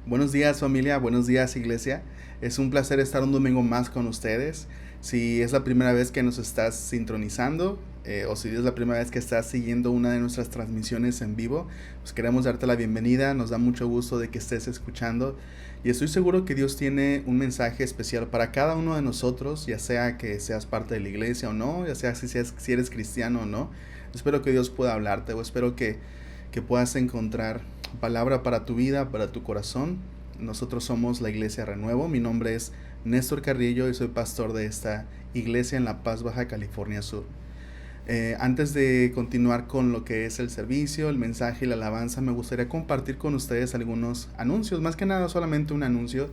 Buenos días familia, buenos días iglesia. Es un placer estar un domingo más con ustedes. Si es la primera vez que nos estás sintonizando o si es la primera vez que estás siguiendo una de nuestras transmisiones en vivo, pues queremos darte la bienvenida. Nos da mucho gusto de que estés escuchando y estoy seguro que Dios tiene un mensaje especial para cada uno de nosotros, ya sea que seas parte de la iglesia o no, ya sea si eres cristiano o no. Espero que Dios pueda hablarte o espero que puedas encontrar palabra para tu vida, para tu corazón. Nosotros somos la Iglesia Renuevo. Mi nombre es Néstor Carrillo y soy pastor de esta iglesia en La Paz, Baja California Sur. Antes de continuar con lo que es el servicio, el mensaje y la alabanza, me gustaría compartir con ustedes algunos anuncios, más que nada solamente un anuncio.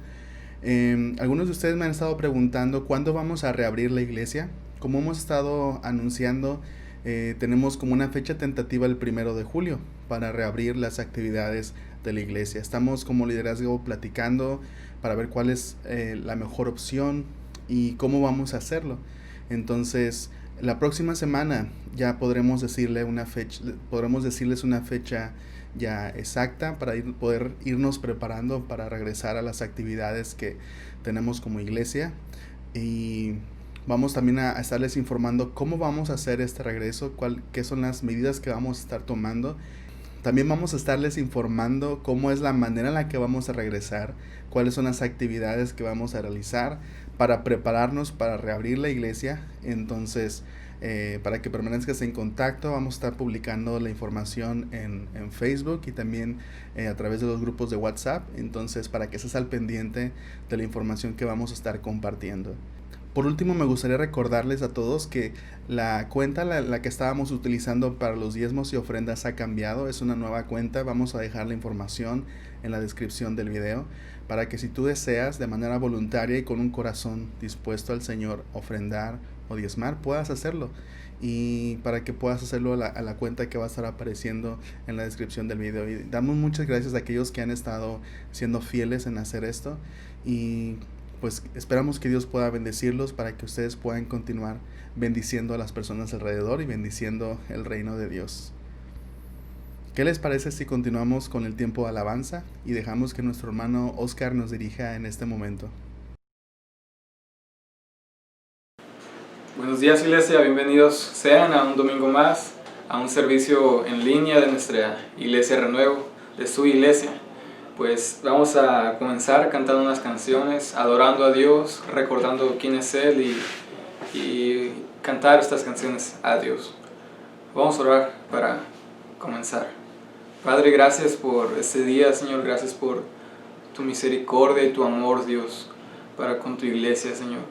Algunos de ustedes me han estado preguntando cuándo vamos a reabrir la iglesia. Como hemos estado anunciando, tenemos como una fecha tentativa el 1 de julio para reabrir las actividades de la iglesia. Estamos como liderazgo platicando para ver cuál es la mejor opción y cómo vamos a hacerlo. Entonces, la próxima semana ya podremos decirles una fecha ya exacta para poder irnos preparando para regresar a las actividades que tenemos como iglesia. Y vamos también a estarles informando cómo vamos a hacer este regreso, qué son las medidas que vamos a estar tomando. También vamos a estarles informando cómo es la manera en la que vamos a regresar, cuáles son las actividades que vamos a realizar para prepararnos para reabrir la iglesia. Entonces, para que permanezcas en contacto, vamos a estar publicando la información en Facebook y también a través de los grupos de WhatsApp. Entonces, para que estés al pendiente de la información que vamos a estar compartiendo. Por último, me gustaría recordarles a todos que la cuenta la que estábamos utilizando para los diezmos y ofrendas ha cambiado. Es una nueva cuenta. Vamos a dejar la información en la descripción del video para que si tú deseas de manera voluntaria y con un corazón dispuesto al Señor ofrendar o diezmar, puedas hacerlo. Y para que puedas hacerlo a la cuenta que va a estar apareciendo en la descripción del video. Y damos muchas gracias a aquellos que han estado siendo fieles en hacer esto. Y pues esperamos que Dios pueda bendecirlos para que ustedes puedan continuar bendiciendo a las personas alrededor y bendiciendo el reino de Dios. ¿Qué les parece si continuamos con el tiempo de alabanza y dejamos que nuestro hermano Oscar nos dirija en este momento? Buenos días iglesia, bienvenidos sean a un domingo más, a un servicio en línea de nuestra Iglesia Renuevo, de su iglesia. Pues vamos a comenzar cantando unas canciones, adorando a Dios, recordando quién es Él y cantar estas canciones a Dios. Vamos a orar para comenzar. Padre, gracias por este día, Señor, gracias por tu misericordia y tu amor, Dios, para con tu iglesia, Señor,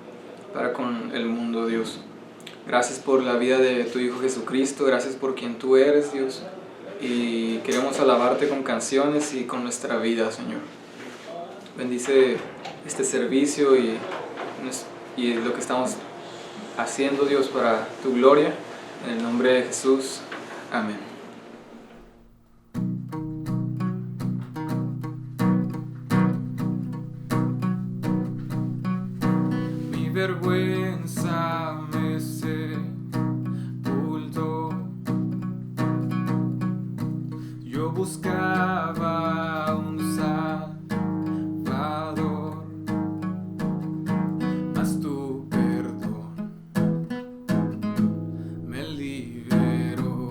para con el mundo, Dios. Gracias por la vida de tu Hijo Jesucristo, gracias por quien tú eres, Dios. Y queremos alabarte con canciones y con nuestra vida, Señor. Bendice este servicio y lo que estamos haciendo, Dios, para tu gloria. En el nombre de Jesús. Amén. Mi vergüenza me sepultó. Yo buscaba un Salvador, mas tu perdón me liberó.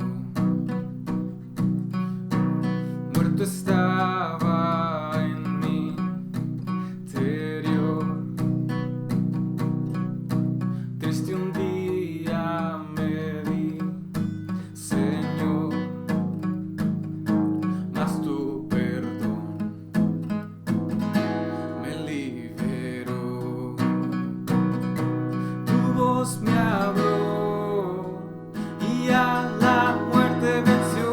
Muerto estaba en mi interior, triste un día me vi, Señor, mas tu perdón me liberó. Tu voz me habló y a la muerte venció.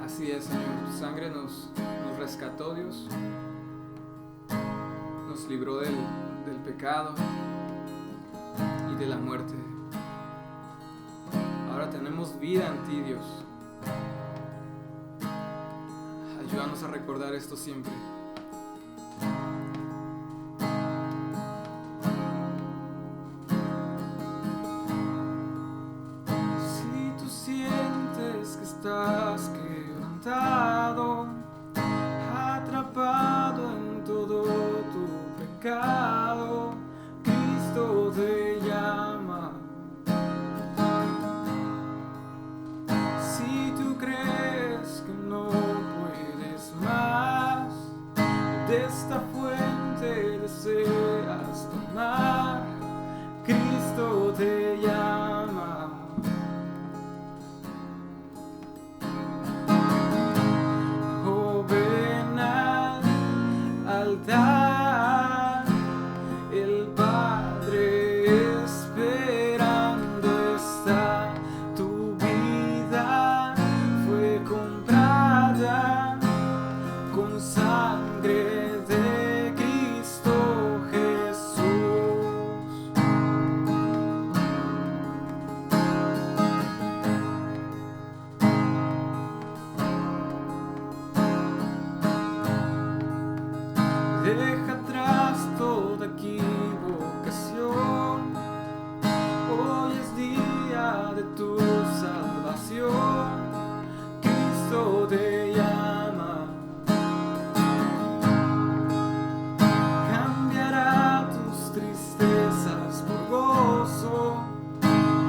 Así es, Señor, tu sangre nos rescató, Dios, nos libró del pecado y de la muerte. Ahora tenemos vida en ti, Dios. Ayúdanos a recordar esto siempre. Si tú sientes que estás quebrantado, atrapado en todo tu pecado, Cristo te llama. Si tú crees que no puedes más, de esta fuente deseas tomar, Cristo te llama. Oh, ven al altar, el Padre esperando está. Tu vida fue comprada con sangre de Cristo Jesús. Deja atrás toda equivocación, hoy es día de tu salvación, Cristo te llama. Cambiará tus tristezas por gozo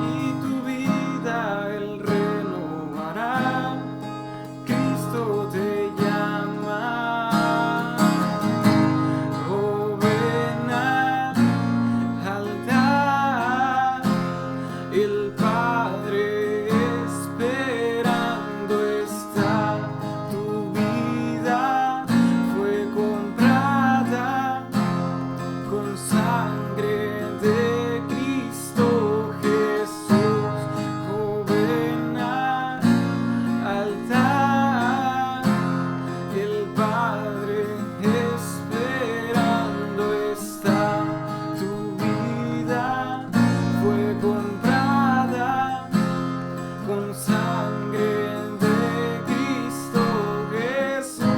y tu vida Él renovará, Cristo te llama. Oh, ven al altar, el Padre esperando está. Tu vida fue comprada con sangre de Cristo Jesús. Oh, ven al altar, el Padre esperando está. Tu vida fue comprada con sangre de Cristo Jesús.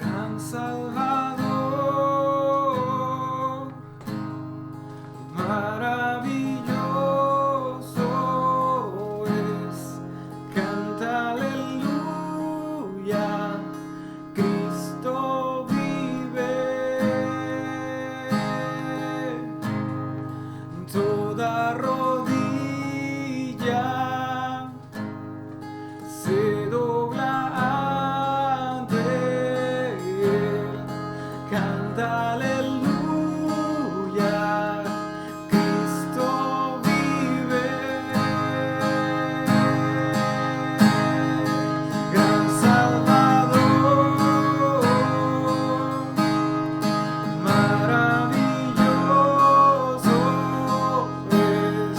Gran Salvador, maravilloso es, canta aleluya, Cristo vive. toda rodilla se dobla ante Él. Canta aleluya, Cristo vive. Gran Salvador, maravilloso es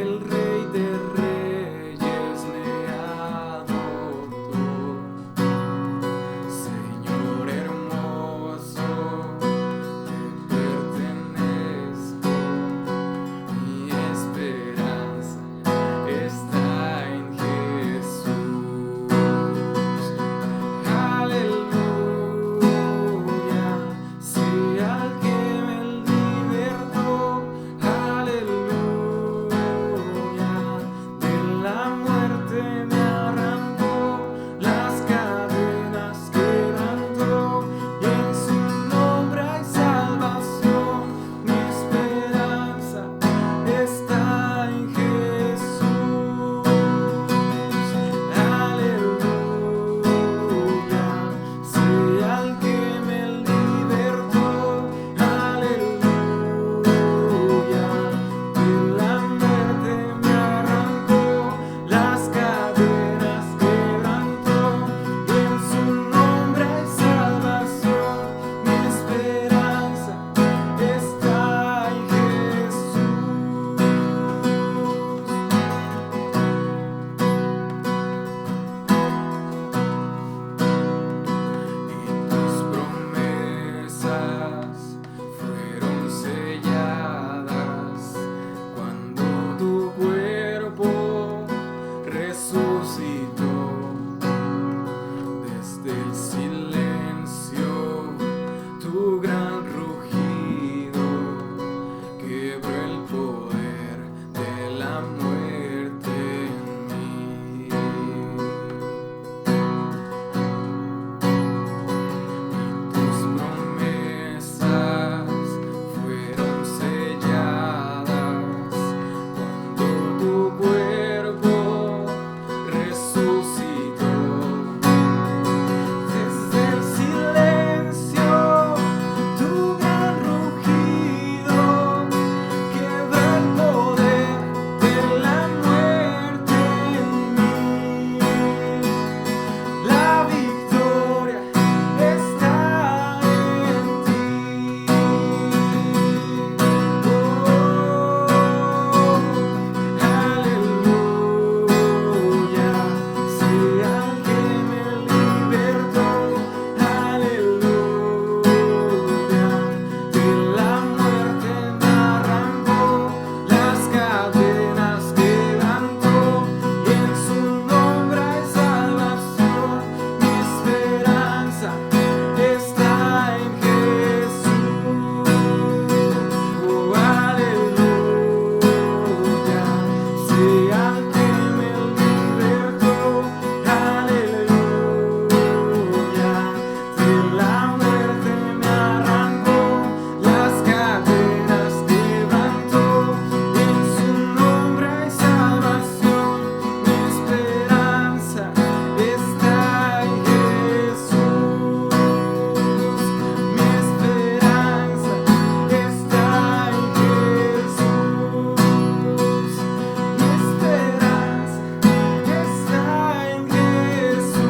el Rey de Reyes me adoptó. Señor hermoso, te pertenezco, mi esperanza está en Jesús. Aleluya, sí al que me libertó. Aleluya, de la muerte me arrancó, las cadenas quebrantó, y en su nombre hay salvación. Mi esperanza está en Jesús. Aleluya, sí al que me libertó. Aleluya, de la muerte me arrancó, las cadenas quebrantó, y en su nombre hay salvación. Mi esperanza está en Jesús. Y tus promesas fueron selladas cuando tu cuerpo resucitó. Desde el silencio, tu gran rugido quebró el poder de la muerte en mí. Tus promesas fueron selladas cuando tu cuerpo resucitó. Desde el silencio, tu gran rugido quebró el poder de la muerte en mí. La victoria está en ti. Aleluya, sí al que me libertó. Aleluya, de la muerte me arrancó, las cadenas quebrantó, y en su nombre hay salvación. Mi esperanza está en Jesús. Aleluya, sí al que me libertó. Aleluya, de la muerte me arrancó, las cadenas quebrantó, y en su nombre hay salvación. Mi esperanza está en Jesús. Mi esperanza está en Jesús. Mi esperanza está en Jesús.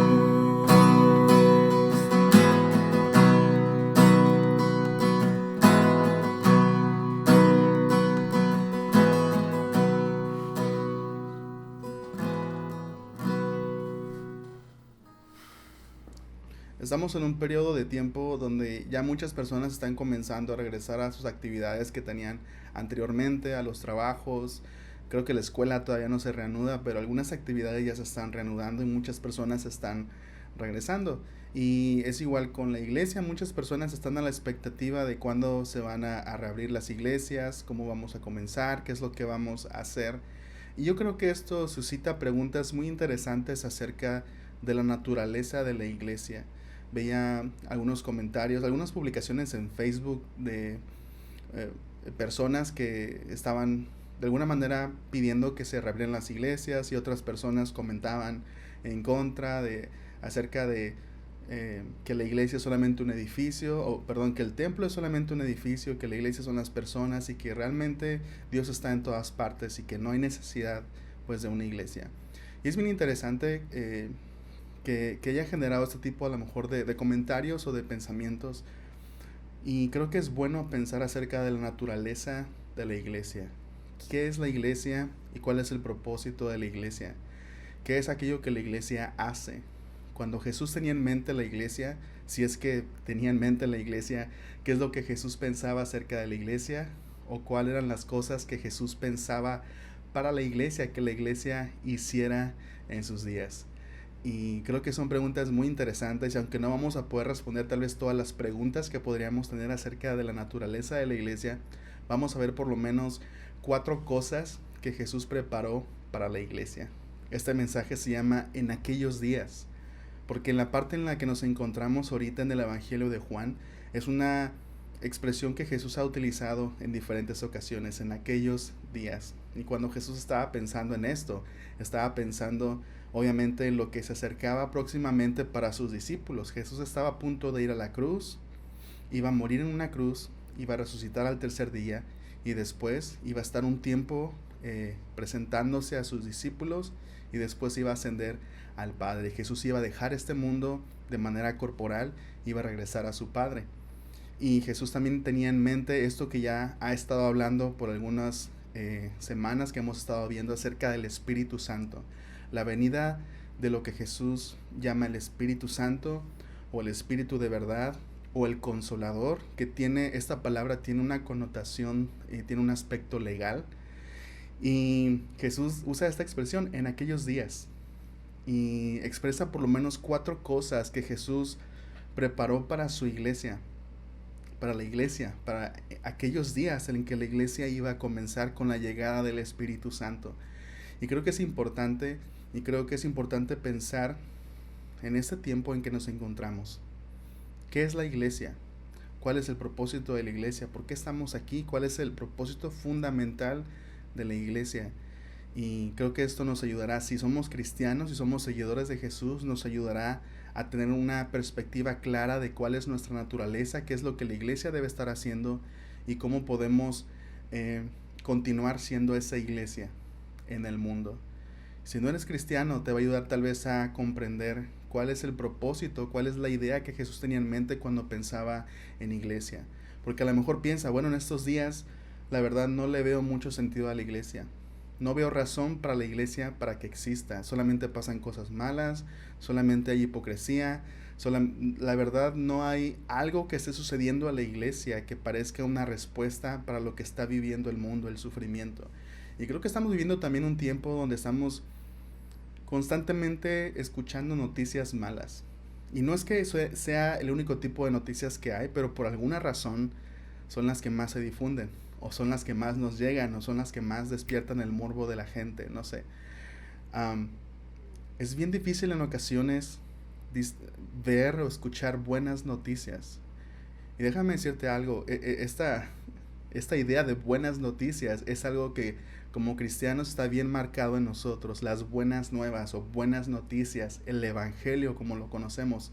Estamos en un periodo de tiempo donde ya muchas personas están comenzando a regresar a sus actividades que tenían anteriormente, a los trabajos. Creo que la escuela todavía no se reanuda, pero algunas actividades ya se están reanudando y muchas personas están regresando. Y es igual con la iglesia, muchas personas están a la expectativa de cuándo se van a reabrir las iglesias, cómo vamos a comenzar, qué es lo que vamos a hacer. Y yo creo que esto suscita preguntas muy interesantes acerca de la naturaleza de la iglesia. Veía algunos comentarios, algunas publicaciones en Facebook de personas que estaban de alguna manera pidiendo que se reabrieran las iglesias, y otras personas comentaban en contra de acerca de que la iglesia es solamente un edificio, o perdón, que el templo es solamente un edificio, que la iglesia son las personas y que realmente Dios está en todas partes y que no hay necesidad pues de una iglesia. Y es bien interesante que haya generado este tipo a lo mejor de comentarios o de pensamientos, y creo que es bueno pensar acerca de la naturaleza de la iglesia. ¿Qué es la iglesia y cuál es el propósito de la iglesia? ¿Qué es aquello que la iglesia hace? Cuando Jesús tenía en mente la iglesia, si es que tenía en mente la iglesia, ¿qué es lo que Jesús pensaba acerca de la iglesia? ¿O cuáles eran las cosas que Jesús pensaba para la iglesia, que la iglesia hiciera en sus días? Y creo que son preguntas muy interesantes y aunque no vamos a poder responder tal vez todas las preguntas que podríamos tener acerca de la naturaleza de la iglesia, vamos a ver por lo menos 4 cosas que Jesús preparó para la iglesia. Este mensaje se llama En aquellos días, porque en la parte en la que nos encontramos ahorita en el Evangelio de Juan es una expresión que Jesús ha utilizado en diferentes ocasiones, en aquellos días. Y cuando Jesús estaba pensando en esto, estaba pensando obviamente en lo que se acercaba próximamente para sus discípulos. Jesús estaba a punto de ir a la cruz, iba a morir en una cruz, iba a resucitar al tercer día y después iba a estar un tiempo presentándose a sus discípulos y después iba a ascender al Padre. Jesús iba a dejar este mundo de manera corporal, iba a regresar a su Padre. Y Jesús también tenía en mente esto que ya ha estado hablando por algunas semanas que hemos estado viendo acerca del Espíritu Santo. La venida de lo que Jesús llama el Espíritu Santo o el Espíritu de verdad o el Consolador, que tiene, esta palabra tiene una connotación, tiene un aspecto legal. Y Jesús usa esta expresión en aquellos días y expresa por lo menos 4 cosas que Jesús preparó para su iglesia, para la iglesia, para aquellos días en que la iglesia iba a comenzar con la llegada del Espíritu Santo. Y creo que es importante, pensar en este tiempo en que nos encontramos. ¿Qué es la iglesia? ¿Cuál es el propósito de la iglesia? ¿Por qué estamos aquí? ¿Cuál es el propósito fundamental de la iglesia? Y creo que esto nos ayudará, si somos cristianos, si somos seguidores de Jesús, nos ayudará a tener una perspectiva clara de cuál es nuestra naturaleza, qué es lo que la iglesia debe estar haciendo y cómo podemos continuar siendo esa iglesia en el mundo. Si no eres cristiano, te va a ayudar tal vez a comprender cuál es el propósito, cuál es la idea que Jesús tenía en mente cuando pensaba en iglesia. Porque a lo mejor piensa, bueno, en estos días la verdad no le veo mucho sentido a la iglesia. No veo razón para la iglesia para que exista. Solamente pasan cosas malas, solamente hay hipocresía. La verdad no hay algo que esté sucediendo a la iglesia que parezca una respuesta para lo que está viviendo el mundo, el sufrimiento. Y creo que estamos viviendo también un tiempo donde estamos constantemente escuchando noticias malas. Y no es que eso sea el único tipo de noticias que hay, pero por alguna razón son las que más se difunden, o son las que más nos llegan, o son las que más despiertan el morbo de la gente, no sé. Es bien difícil en ocasiones ver o escuchar buenas noticias. Y déjame decirte algo, esta idea de buenas noticias es algo que como cristianos está bien marcado en nosotros, las buenas nuevas o buenas noticias, el evangelio como lo conocemos.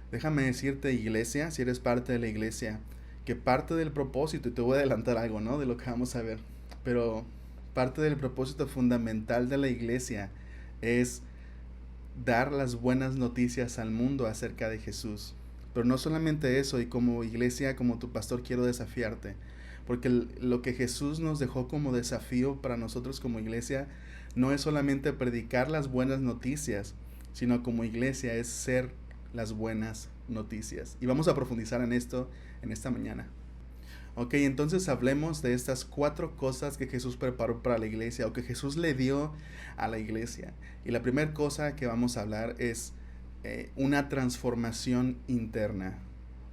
Déjame decirte, iglesia, si eres parte de la iglesia, que parte del propósito, y te voy a adelantar algo, ¿no?, de lo que vamos a ver, pero parte del propósito fundamental de la iglesia es dar las buenas noticias al mundo acerca de Jesús. Pero no solamente eso, y como iglesia, como tu pastor, quiero desafiarte, porque lo que Jesús nos dejó como desafío para nosotros como iglesia no es solamente predicar las buenas noticias, sino como iglesia es ser las buenas noticias. Y vamos a profundizar en esto en esta mañana. Ok, entonces hablemos de estas 4 cosas que Jesús preparó para la iglesia o que Jesús le dio a la iglesia. Y la primera cosa que vamos a hablar es una transformación interna.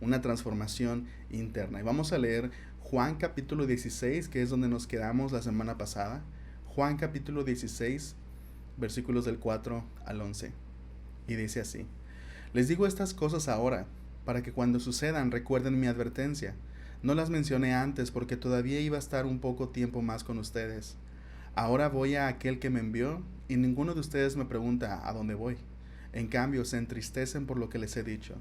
Una transformación interna. Y vamos a leer Juan capítulo 16, que es donde nos quedamos la semana pasada. Juan capítulo 16, versículos del 4 al 11. Y dice así: Les digo estas cosas ahora, para que cuando sucedan recuerden mi advertencia. No las mencioné antes porque todavía iba a estar un poco tiempo más con ustedes. Ahora voy a aquel que me envió y ninguno de ustedes me pregunta a dónde voy. En cambio, se entristecen por lo que les he dicho.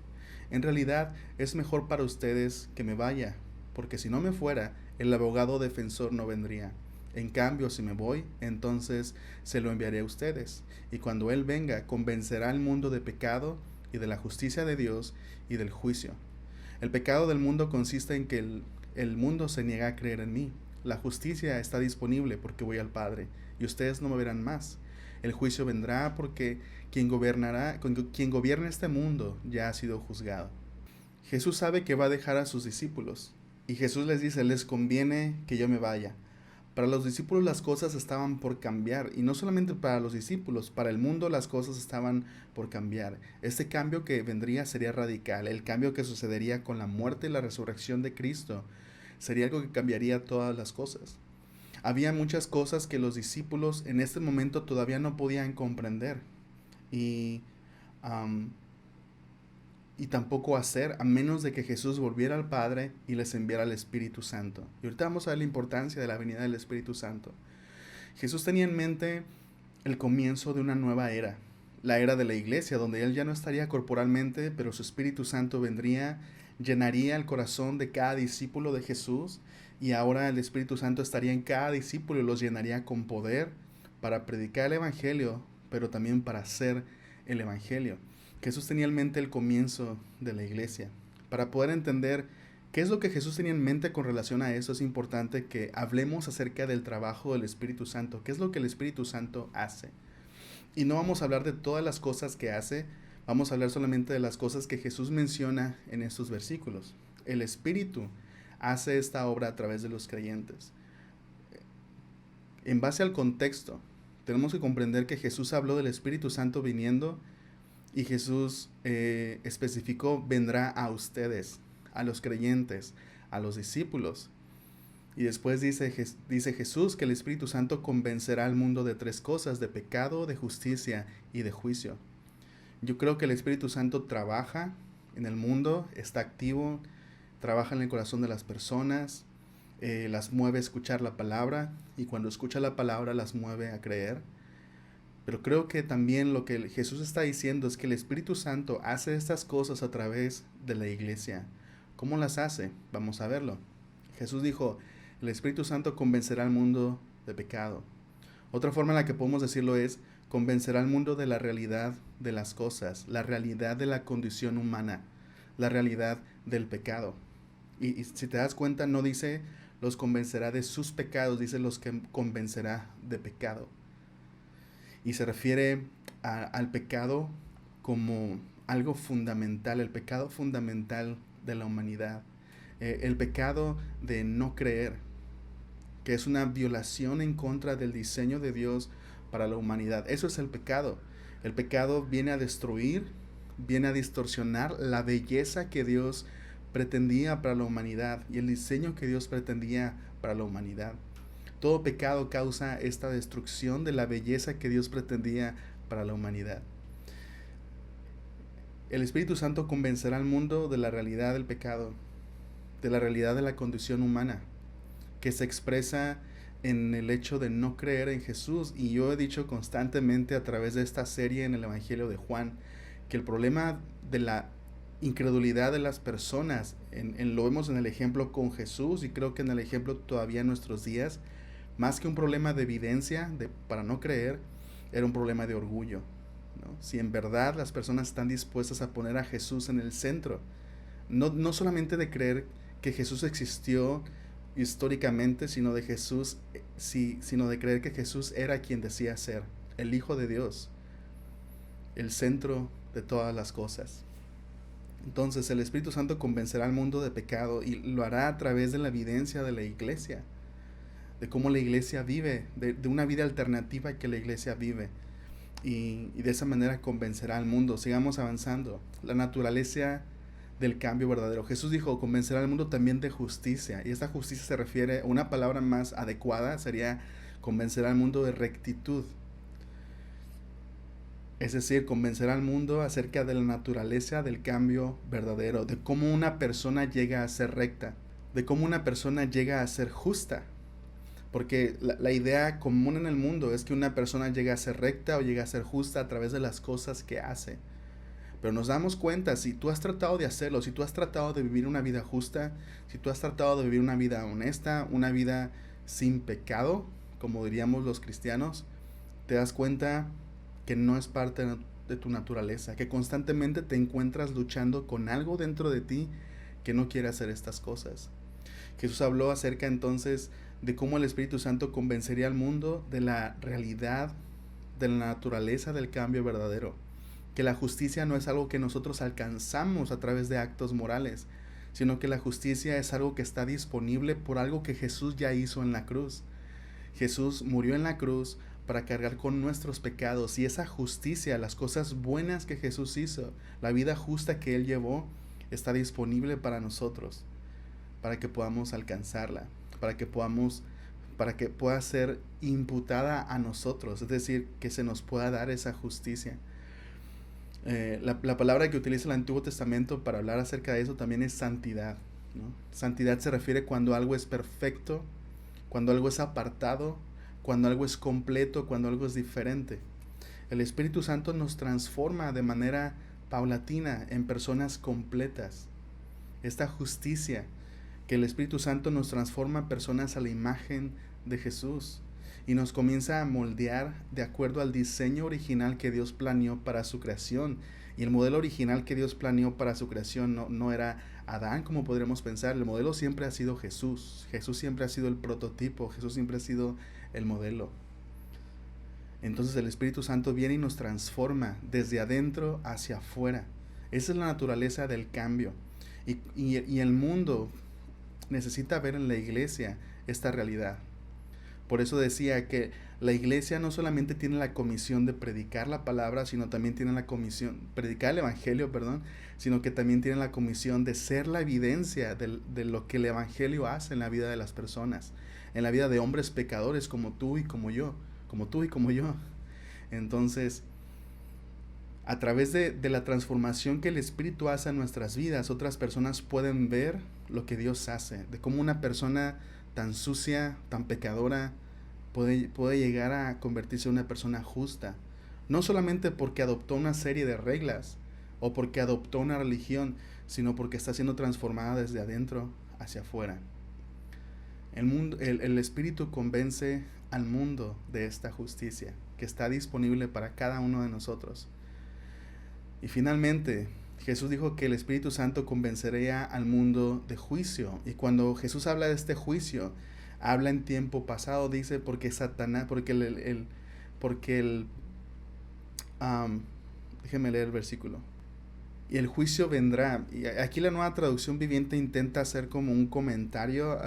En realidad, es mejor para ustedes que me vaya, porque si no me fuera, el abogado defensor no vendría. En cambio, si me voy, entonces se lo enviaré a ustedes. Y cuando Él venga, convencerá al mundo de pecado y de la justicia de Dios y del juicio. El pecado del mundo consiste en que el mundo se niega a creer en mí. La justicia está disponible porque voy al Padre, y ustedes no me verán más. El juicio vendrá porque quien gobierna este mundo ya ha sido juzgado. Jesús sabe que va a dejar a sus discípulos, y Jesús les dice, les conviene que yo me vaya. Para los discípulos las cosas estaban por cambiar, y no solamente para los discípulos, para el mundo las cosas estaban por cambiar. Este cambio que vendría sería radical, el cambio que sucedería con la muerte y la resurrección de Cristo sería algo que cambiaría todas las cosas. Había muchas cosas que los discípulos en este momento todavía no podían comprender y, um, y tampoco hacer a menos de que Jesús volviera al Padre y les enviara el Espíritu Santo. Y ahorita vamos a ver la importancia de la venida del Espíritu Santo. Jesús tenía en mente el comienzo de una nueva era, la era de la iglesia, donde Él ya no estaría corporalmente, pero su Espíritu Santo vendría, llenaría el corazón de cada discípulo de Jesús, y ahora el Espíritu Santo estaría en cada discípulo y los llenaría con poder para predicar el Evangelio, pero también para hacer el Evangelio. Jesús tenía en mente el comienzo de la iglesia. Para poder entender qué es lo que Jesús tenía en mente con relación a eso, es importante que hablemos acerca del trabajo del Espíritu Santo. ¿Qué es lo que el Espíritu Santo hace? Y no vamos a hablar de todas las cosas que hace, vamos a hablar solamente de las cosas que Jesús menciona en estos versículos. El Espíritu hace esta obra a través de los creyentes. En base al contexto, tenemos que comprender que Jesús habló del Espíritu Santo viniendo, y Jesús especificó, vendrá a ustedes, a los creyentes, a los discípulos. Y después dice Jesús que el Espíritu Santo convencerá al mundo de tres cosas: de pecado, de justicia y de juicio. Yo creo que el Espíritu Santo trabaja en el mundo, está activo, trabaja en el corazón de las personas, las mueve a escuchar la palabra, y cuando escucha la palabra las mueve a creer. Pero creo que también lo que Jesús está diciendo es que el Espíritu Santo hace estas cosas a través de la iglesia. ¿Cómo las hace? Vamos a verlo. Jesús dijo, el Espíritu Santo convencerá al mundo de pecado. Otra forma en la que podemos decirlo es, convencerá al mundo de la realidad de las cosas, la realidad de la condición humana, la realidad del pecado. Y si te das cuenta, no dice los convencerá de sus pecados, dice los que convencerá de pecado. Y se refiere al pecado como algo fundamental, el pecado fundamental de la humanidad. El pecado de no creer, que es una violación en contra del diseño de Dios para la humanidad. Eso es el pecado. El pecado viene a destruir, viene a distorsionar la belleza que Dios pretendía para la humanidad y el diseño que Dios pretendía para la humanidad. Todo pecado causa esta destrucción de la belleza que Dios pretendía para la humanidad. El Espíritu Santo convencerá al mundo de la realidad del pecado, de la realidad de la condición humana, que se expresa en el hecho de no creer en Jesús. Y yo he dicho constantemente a través de esta serie en el Evangelio de Juan, que el problema de la incredulidad de las personas, lo vemos en el ejemplo con Jesús, y creo que en el ejemplo todavía en nuestros días, más que un problema de evidencia para no creer, era un problema de orgullo, ¿no? Si en verdad las personas están dispuestas a poner a Jesús en el centro, no solamente de creer que Jesús existió históricamente, sino de creer que Jesús era quien decía ser, el Hijo de Dios, el centro de todas las cosas. Entonces el Espíritu Santo convencerá al mundo de pecado, y lo hará a través de la evidencia de la iglesia, de cómo la iglesia vive, de una vida alternativa que la iglesia vive, y de esa manera convencerá al mundo. Sigamos avanzando. La naturaleza del cambio verdadero. Jesús dijo, convencerá al mundo también de justicia, y esta justicia se refiere, una palabra más adecuada sería convencerá al mundo de rectitud. Es decir, convencerá al mundo acerca de la naturaleza del cambio verdadero, de cómo una persona llega a ser recta, de cómo una persona llega a ser justa. Porque la idea común en el mundo es que una persona llega a ser recta o llega a ser justa a través de las cosas que hace. Pero nos damos cuenta, si tú has tratado de hacerlo, si tú has tratado de vivir una vida justa, si tú has tratado de vivir una vida honesta, una vida sin pecado, como diríamos los cristianos, te das cuenta que no es parte de tu naturaleza, que constantemente te encuentras luchando con algo dentro de ti que no quiere hacer estas cosas. Jesús habló acerca entonces de cómo el Espíritu Santo convencería al mundo de la realidad, de la naturaleza del cambio verdadero. Que la justicia no es algo que nosotros alcanzamos a través de actos morales, sino que la justicia es algo que está disponible por algo que Jesús ya hizo en la cruz. Jesús murió en la cruz para cargar con nuestros pecados, y esa justicia, las cosas buenas que Jesús hizo, la vida justa que Él llevó, está disponible para nosotros, para que podamos alcanzarla, para que pueda ser imputada a nosotros, es decir, que se nos pueda dar esa justicia. La palabra que utiliza el Antiguo Testamento para hablar acerca de eso también es santidad, ¿no? Santidad se refiere cuando algo es perfecto, cuando algo es apartado, cuando algo es completo, cuando algo es diferente. El Espíritu Santo nos transforma de manera paulatina en personas completas. Esta justicia que el Espíritu Santo nos transforma en personas a la imagen de Jesús y nos comienza a moldear de acuerdo al diseño original que Dios planeó para su creación. Y el modelo original que Dios planeó para su creación no era Adán, como podríamos pensar. El modelo siempre ha sido Jesús. Jesús siempre ha sido el prototipo. Jesús siempre ha sido el modelo. Entonces el Espíritu Santo viene y nos transforma desde adentro hacia afuera. Esa es la naturaleza del cambio. Y el mundo necesita ver en la iglesia esta realidad. Por eso decía que la iglesia no solamente tiene la comisión de predicar la palabra, sino también tiene la comisión, predicar el evangelio, sino que también tiene la comisión de ser la evidencia de lo que el evangelio hace en la vida de las personas, en la vida de hombres pecadores como tú y como yo, como tú y como yo. Entonces, a través de la transformación que el Espíritu hace en nuestras vidas, otras personas pueden ver lo que Dios hace, de cómo una persona tan sucia, tan pecadora, puede llegar a convertirse en una persona justa. No solamente porque adoptó una serie de reglas o porque adoptó una religión, sino porque está siendo transformada desde adentro hacia afuera. El Espíritu convence al mundo de esta justicia que está disponible para cada uno de nosotros. Y finalmente, Jesús dijo que el Espíritu Santo convencería al mundo de juicio. Y cuando Jesús habla de este juicio, habla en tiempo pasado, dice, porque Satanás, déjeme leer el versículo. Y el juicio vendrá. Y aquí la Nueva Traducción Viviente intenta hacer como un comentario,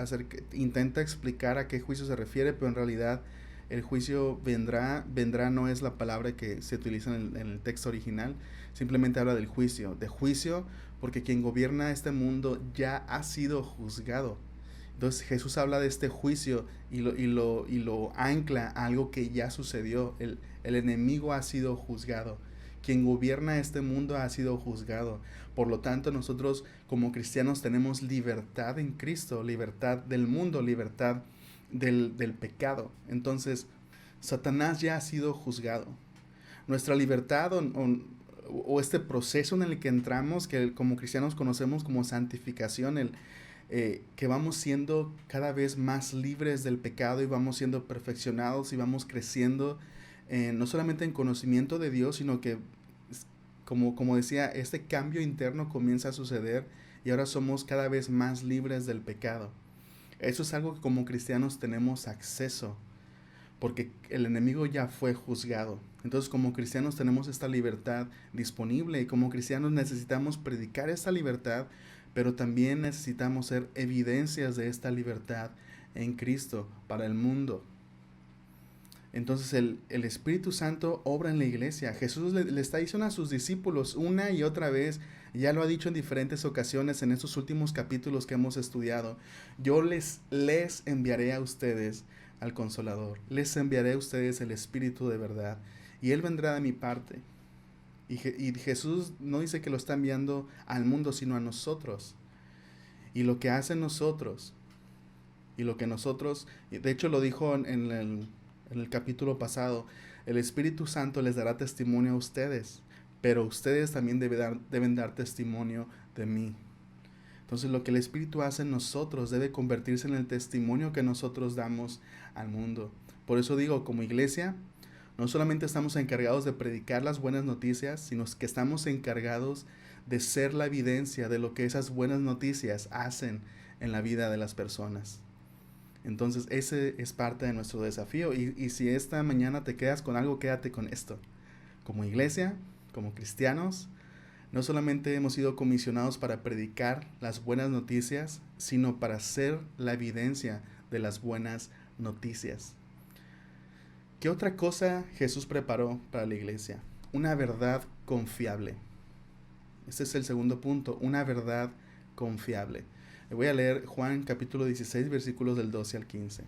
intenta explicar a qué juicio se refiere, pero en realidad el juicio vendrá no es la palabra que se utiliza en el texto original, simplemente habla del juicio, porque quien gobierna este mundo ya ha sido juzgado. Entonces Jesús habla de este juicio y lo ancla a algo que ya sucedió. El enemigo ha sido juzgado. Quien gobierna este mundo ha sido juzgado. Por lo tanto, nosotros como cristianos tenemos libertad en Cristo, libertad del mundo, libertad del pecado. Entonces, Satanás ya ha sido juzgado. Nuestra libertad o este proceso en el que entramos, que como cristianos conocemos como santificación, que vamos siendo cada vez más libres del pecado y vamos siendo perfeccionados y vamos creciendo, no solamente en conocimiento de Dios, sino que, como decía, este cambio interno comienza a suceder y ahora somos cada vez más libres del pecado. Eso es algo que como cristianos tenemos acceso, porque el enemigo ya fue juzgado. Entonces, como cristianos tenemos esta libertad disponible y como cristianos necesitamos predicar esta libertad, pero también necesitamos ser evidencias de esta libertad en Cristo para el mundo. Entonces el Espíritu Santo obra en la iglesia. Jesús le está diciendo a sus discípulos una y otra vez, ya lo ha dicho en diferentes ocasiones en estos últimos capítulos que hemos estudiado, yo les enviaré a ustedes al Consolador, les enviaré a ustedes el Espíritu de verdad, y Él vendrá de mi parte. Y Jesús no dice que lo está enviando al mundo, sino a nosotros. Y lo que hace nosotros, de hecho lo dijo en el capítulo pasado, el Espíritu Santo les dará testimonio a ustedes, pero ustedes también deben dar testimonio de mí. Entonces lo que el Espíritu hace en nosotros debe convertirse en el testimonio que nosotros damos al mundo. Por eso digo, como iglesia, no solamente estamos encargados de predicar las buenas noticias, sino que estamos encargados de ser la evidencia de lo que esas buenas noticias hacen en la vida de las personas. Entonces ese es parte de nuestro desafío. Y si esta mañana te quedas con algo, quédate con esto. Como iglesia, como cristianos, no solamente hemos sido comisionados para predicar las buenas noticias, sino para ser la evidencia de las buenas noticias. ¿Qué otra cosa Jesús preparó para la iglesia? Una verdad confiable. Este es el segundo punto, una verdad confiable. Voy a leer Juan capítulo 16, versículos del 12 al 15.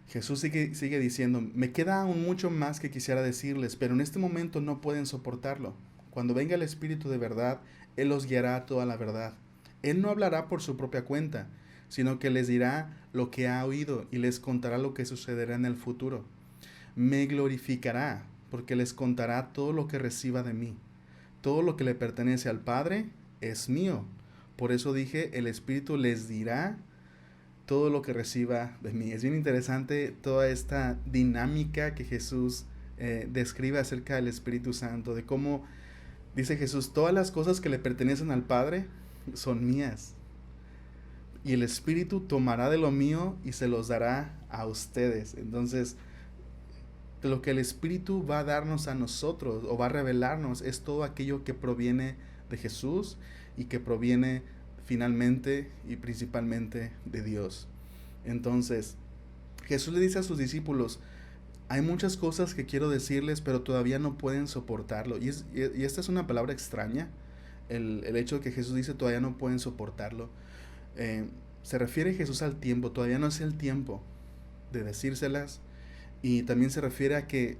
Jesús sigue diciendo, me queda aún mucho más que quisiera decirles, pero en este momento no pueden soportarlo. Cuando venga el Espíritu de verdad, Él los guiará a toda la verdad. Él no hablará por su propia cuenta, sino que les dirá lo que ha oído y les contará lo que sucederá en el futuro. Me glorificará, porque les contará todo lo que reciba de mí. Todo lo que le pertenece al Padre es mío. Por eso dije, el Espíritu les dirá todo lo que reciba de mí. Es bien interesante toda esta dinámica que Jesús describe acerca del Espíritu Santo, de cómo dice Jesús, todas las cosas que le pertenecen al Padre son mías. Y el Espíritu tomará de lo mío y se los dará a ustedes. Entonces, lo que el Espíritu va a darnos a nosotros o va a revelarnos es todo aquello que proviene de Jesús y que proviene finalmente y principalmente de Dios. Entonces, Jesús le dice a sus discípulos, hay muchas cosas que quiero decirles, pero todavía no pueden soportarlo. Y esta es una palabra extraña, el hecho de que Jesús dice todavía no pueden soportarlo. Se refiere Jesús al tiempo, todavía no es el tiempo de decírselas. Y también se refiere a que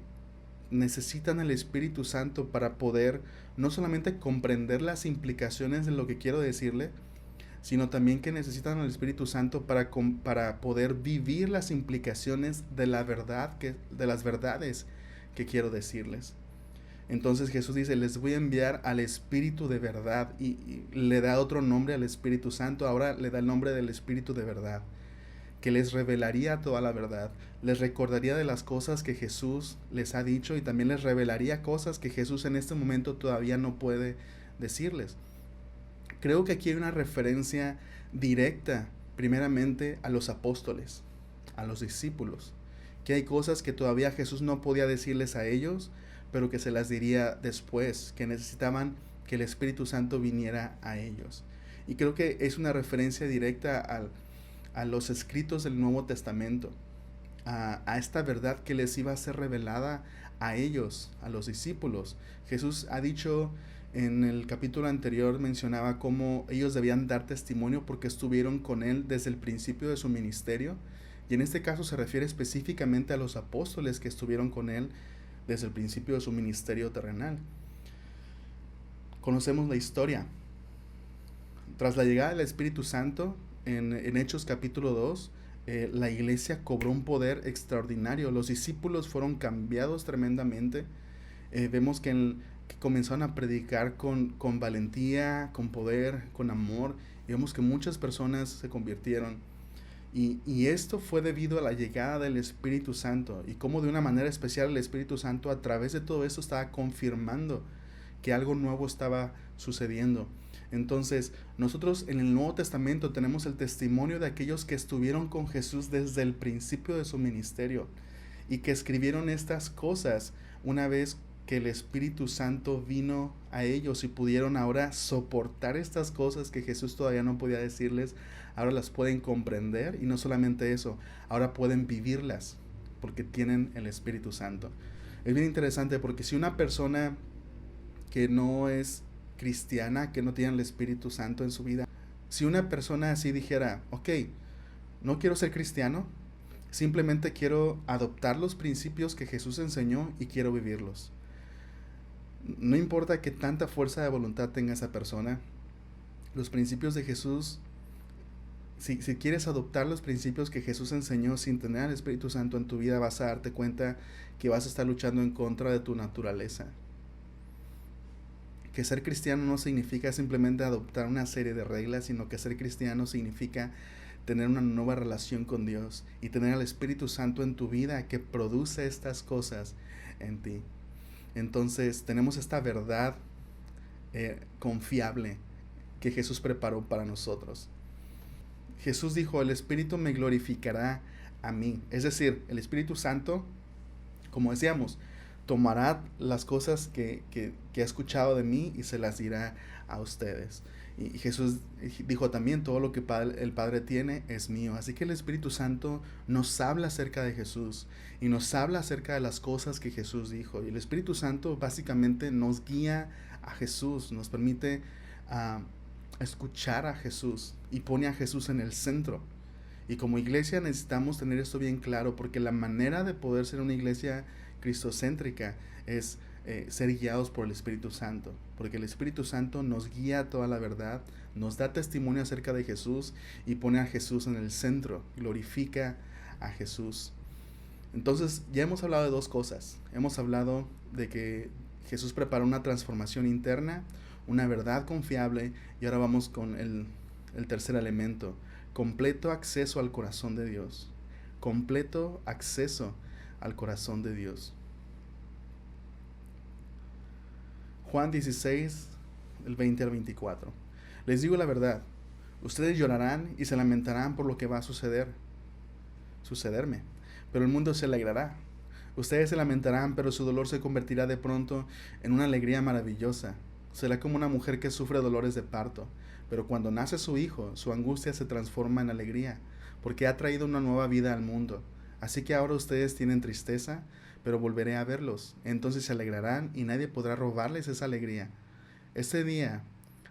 necesitan el Espíritu Santo para poder no solamente comprender las implicaciones de lo que quiero decirle, sino también que necesitan el Espíritu Santo para poder vivir las implicaciones de la verdad, de las verdades que quiero decirles. Entonces Jesús dice, les voy a enviar al Espíritu de verdad, y le da otro nombre al Espíritu Santo, ahora le da el nombre del Espíritu de verdad, que les revelaría toda la verdad, les recordaría de las cosas que Jesús les ha dicho y también les revelaría cosas que Jesús en este momento todavía no puede decirles. Creo que aquí hay una referencia directa, primeramente, a los apóstoles, a los discípulos, que hay cosas que todavía Jesús no podía decirles a ellos, pero que se las diría después, que necesitaban que el Espíritu Santo viniera a ellos. Y creo que es una referencia directa a los escritos del Nuevo Testamento, a esta verdad que les iba a ser revelada a ellos, a los discípulos. Jesús ha dicho en el capítulo anterior, mencionaba cómo ellos debían dar testimonio porque estuvieron con Él desde el principio de su ministerio, y en este caso se refiere específicamente a los apóstoles que estuvieron con Él desde el principio de su ministerio terrenal. Conocemos la historia. Tras la llegada del Espíritu Santo, en Hechos capítulo 2, la iglesia cobró un poder extraordinario. Los discípulos fueron cambiados tremendamente. Vemos que comenzaron a predicar con valentía, con poder, con amor. Y vemos que muchas personas se convirtieron. Y esto fue debido a la llegada del Espíritu Santo. Y cómo de una manera especial el Espíritu Santo a través de todo esto estaba confirmando que algo nuevo estaba sucediendo. Entonces, nosotros en el Nuevo Testamento tenemos el testimonio de aquellos que estuvieron con Jesús desde el principio de su ministerio y que escribieron estas cosas una vez que el Espíritu Santo vino a ellos y pudieron ahora soportar estas cosas que Jesús todavía no podía decirles. Ahora las pueden comprender, y no solamente eso, ahora pueden vivirlas porque tienen el Espíritu Santo. Es bien interesante porque si una persona que no es cristiana, que no tiene el Espíritu Santo en su vida, si una persona así dijera, ok, no quiero ser cristiano, simplemente quiero adoptar los principios que Jesús enseñó y quiero vivirlos. No importa qué tanta fuerza de voluntad tenga esa persona, los principios de Jesús, si quieres adoptar los principios que Jesús enseñó sin tener al Espíritu Santo en tu vida, vas a darte cuenta que vas a estar luchando en contra de tu naturaleza. Que ser cristiano no significa simplemente adoptar una serie de reglas, sino que ser cristiano significa tener una nueva relación con Dios y tener al Espíritu Santo en tu vida que produce estas cosas en ti. Entonces tenemos esta verdad confiable que Jesús preparó para nosotros. Jesús dijo, el Espíritu me glorificará a mí. Es decir, el Espíritu Santo, como decíamos, tomará las cosas que ha escuchado de mí y se las dirá a ustedes. Y Jesús dijo también, todo lo que el Padre tiene es mío. Así que el Espíritu Santo nos habla acerca de Jesús y nos habla acerca de las cosas que Jesús dijo. Y el Espíritu Santo básicamente nos guía a Jesús, nos permite escuchar a Jesús y pone a Jesús en el centro. Y como iglesia necesitamos tener esto bien claro, porque la manera de poder ser una iglesia cristocéntrica es ser guiados por el Espíritu Santo, porque el Espíritu Santo nos guía a toda la verdad, nos da testimonio acerca de Jesús y pone a Jesús en el centro, glorifica a Jesús. Entonces ya hemos hablado de dos cosas. Hemos hablado de que Jesús preparó una transformación interna, una verdad confiable, y ahora vamos con el tercer elemento: completo acceso al corazón de Dios. Completo acceso al corazón de Dios. Juan 16, del 20 al 24. Les digo la verdad, ustedes llorarán y se lamentarán por lo que va a sucederme, pero el mundo se alegrará. Ustedes se lamentarán, pero su dolor se convertirá de pronto en una alegría maravillosa. Será como una mujer que sufre dolores de parto, pero cuando nace su hijo, su angustia se transforma en alegría, porque ha traído una nueva vida al mundo. Así que ahora ustedes tienen tristeza, pero volveré a verlos. Entonces se alegrarán y nadie podrá robarles esa alegría. Ese día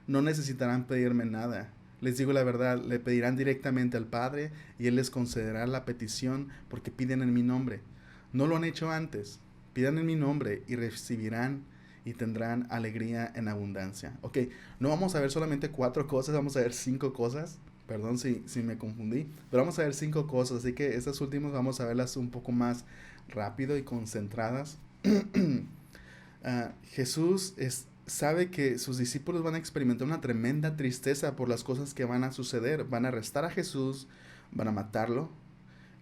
no necesitarán pedirme nada. Les digo la verdad, le pedirán directamente al Padre y Él les concederá la petición porque piden en mi nombre. No lo han hecho antes. Pidan en mi nombre y recibirán y tendrán alegría en abundancia. Ok, no vamos a ver solamente 4 cosas, vamos a ver 5 cosas. Perdón si me confundí, pero vamos a ver 5 cosas, así que estas últimas vamos a verlas un poco más rápido y concentradas. Jesús sabe que sus discípulos van a experimentar una tremenda tristeza por las cosas que van a suceder. Van a arrestar a Jesús, van a matarlo.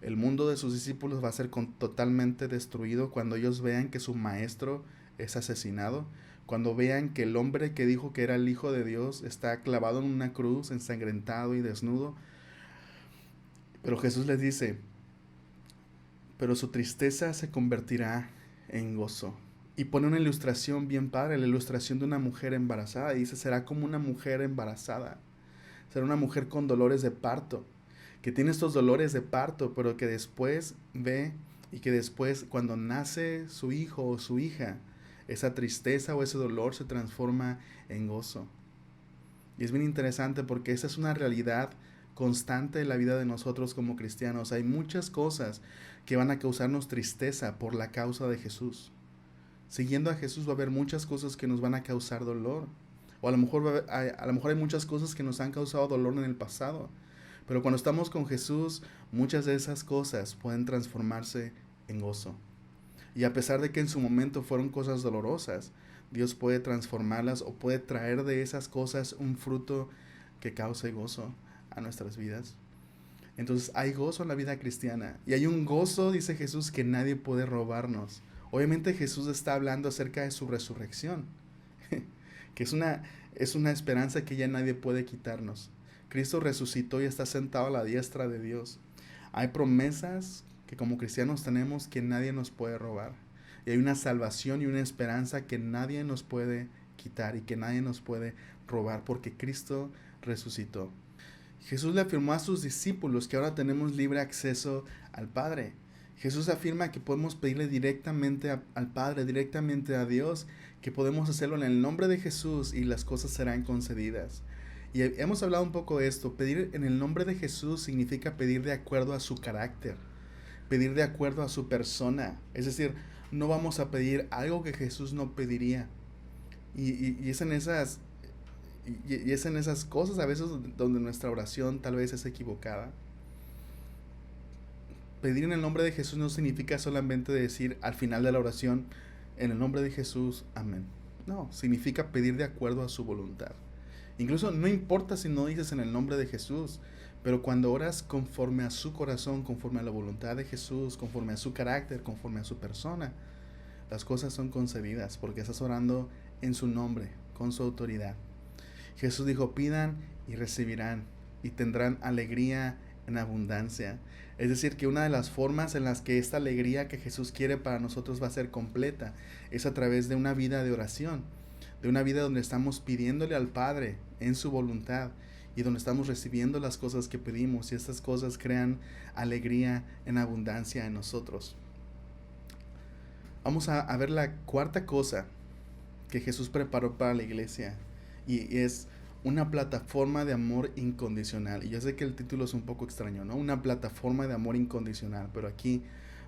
El mundo de sus discípulos va a ser totalmente destruido cuando ellos vean que su maestro es asesinado, cuando vean que el hombre que dijo que era el Hijo de Dios está clavado en una cruz, ensangrentado y desnudo. Pero Jesús les dice, pero su tristeza se convertirá en gozo. Y pone una ilustración bien padre, la ilustración de una mujer embarazada. Y dice, será como una mujer embarazada. Será una mujer con dolores de parto, que tiene estos dolores de parto, pero que después ve y que después cuando nace su hijo o su hija, esa tristeza o ese dolor se transforma en gozo. Y es bien interesante porque esa es una realidad constante en la vida de nosotros como cristianos. Hay muchas cosas que van a causarnos tristeza por la causa de Jesús. Siguiendo a Jesús va a haber muchas cosas que nos van a causar dolor. O a lo mejor hay muchas cosas que nos han causado dolor en el pasado. Pero cuando estamos con Jesús, muchas de esas cosas pueden transformarse en gozo. Y a pesar de que en su momento fueron cosas dolorosas, Dios puede transformarlas o puede traer de esas cosas un fruto que cause gozo a nuestras vidas. Entonces hay gozo en la vida cristiana. Y hay un gozo, dice Jesús, que nadie puede robarnos. Obviamente Jesús está hablando acerca de su resurrección, que es una esperanza que ya nadie puede quitarnos. Cristo resucitó y está sentado a la diestra de Dios. Hay promesas que como cristianos tenemos que nadie nos puede robar. Y hay una salvación y una esperanza que nadie nos puede quitar y que nadie nos puede robar porque Cristo resucitó. Jesús le afirmó a sus discípulos que ahora tenemos libre acceso al Padre. Jesús afirma que podemos pedirle directamente al Padre, directamente a Dios, que podemos hacerlo en el nombre de Jesús y las cosas serán concedidas. Y hemos hablado un poco de esto. Pedir en el nombre de Jesús significa pedir de acuerdo a su carácter, pedir de acuerdo a su persona. Es decir, no vamos a pedir algo que Jesús no pediría. Y es en esas cosas a veces donde nuestra oración tal vez es equivocada. Pedir en el nombre de Jesús no significa solamente decir al final de la oración, en el nombre de Jesús, amén. No, significa pedir de acuerdo a su voluntad. Incluso no importa si no dices en el nombre de Jesús, pero cuando oras conforme a su corazón, conforme a la voluntad de Jesús, conforme a su carácter, conforme a su persona, las cosas son concedidas porque estás orando en su nombre, con su autoridad. Jesús dijo, pidan y recibirán, y tendrán alegría en abundancia. Es decir, que una de las formas en las que esta alegría que Jesús quiere para nosotros va a ser completa es a través de una vida de oración, de una vida donde estamos pidiéndole al Padre en su voluntad y donde estamos recibiendo las cosas que pedimos, y estas cosas crean alegría en abundancia en nosotros. Vamos a ver la cuarta cosa que Jesús preparó para la iglesia, y es una plataforma de amor incondicional. Y yo sé que el título es un poco extraño, ¿no? Una plataforma de amor incondicional, pero aquí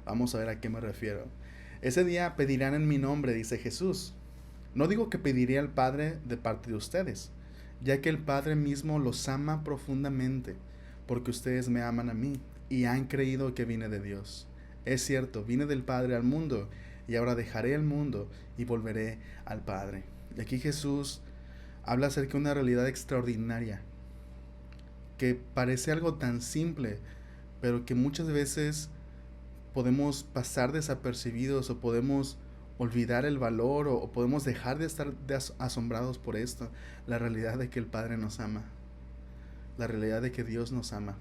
vamos a ver a qué me refiero. Ese día pedirán en mi nombre, dice Jesús. No digo que pediré al Padre de parte de ustedes, ya que el Padre mismo los ama profundamente, porque ustedes me aman a mí y han creído que vine de Dios. Es cierto, vine del Padre al mundo, y ahora dejaré el mundo y volveré al Padre. Y aquí Jesús habla acerca de una realidad extraordinaria, que parece algo tan simple, pero que muchas veces podemos pasar desapercibidos, o podemos olvidar el valor, o podemos dejar de estar asombrados por esto. La realidad de que el Padre nos ama, la realidad de que Dios nos ama.